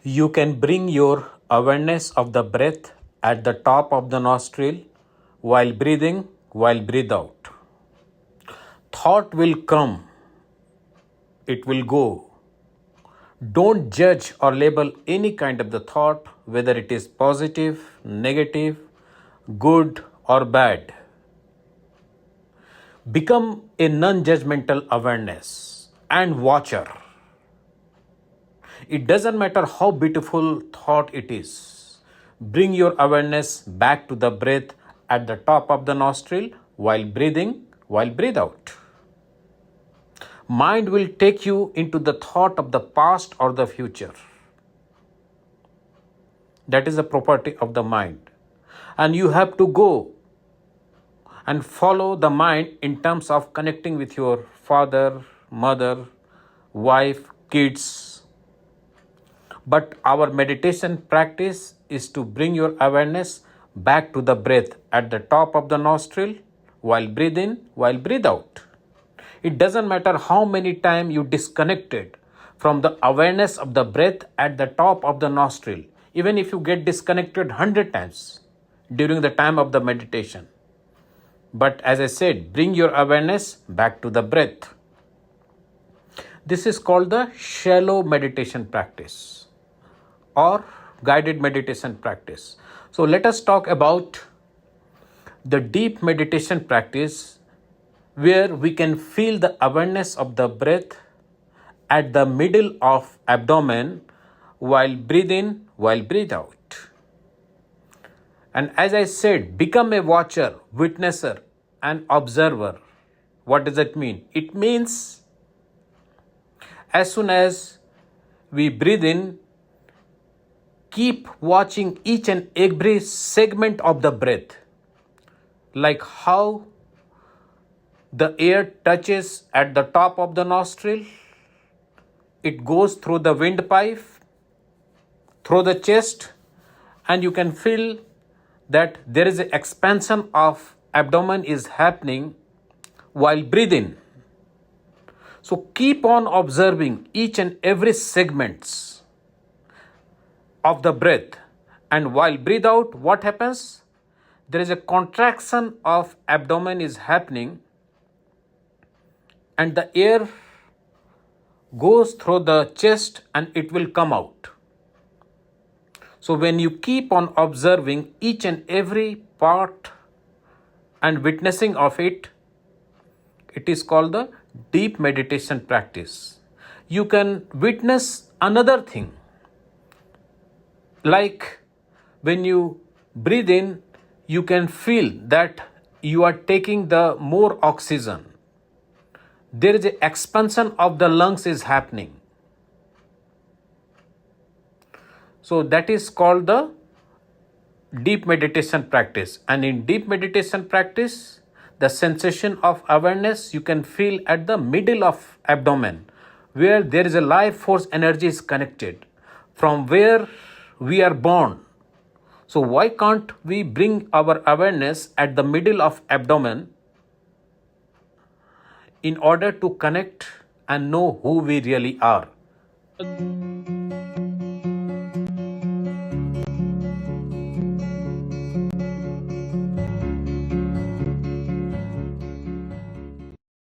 You can bring your awareness of the breath at the top of the nostril while breathing, while breathe out. Thought will come, it will go. Don't judge or label any kind of the thought, whether it is positive, negative, good, or bad. Become a non judgmental awareness and watcher. It doesn't matter how beautiful thought it is. Bring your awareness back to the breath at the top of the nostril while breathing, while breathe out. Mind will take you into the thought of the past or the future. That is a property of the mind. And you have to go and follow the mind in terms of connecting with your father, mother, wife, kids. But our meditation practice is to bring your awareness back to the breath at the top of the nostril while breathe in, while breathe out. It doesn't matter how many times you disconnected from the awareness of the breath at the top of the nostril, even if you get disconnected 100 times during the time of the meditation. But as I said, bring your awareness back to the breath. This is called the shallow meditation practice or guided meditation practice. So let us talk about the deep meditation practice where we can feel the awareness of the breath at the middle of abdomen while breathe in, while breathe out. And as I said, become a watcher, witnesser, and observer. What does it mean? It means as soon as we breathe in, keep watching each and every segment of the breath, like how the air touches at the top of the nostril, it goes through the windpipe, through the chest, and you can feel that there is an expansion of abdomen is happening while breathing. So keep on observing each and every segments of the breath, and while breathe out, what happens? There is a contraction of abdomen is happening and the air goes through the chest and it will come out. So when you keep on observing each and every part and witnessing of it, it is called the deep meditation practice. You can witness another thing, like when you breathe in, you can feel that you are taking the more oxygen. There is an expansion of the lungs is happening. So that is called the deep meditation practice. And in deep meditation practice, the sensation of awareness you can feel at the middle of abdomen, where there is a life force energy is connected, from where we are born. So why can't we bring our awareness at the middle of abdomen in order to connect and know who we really are?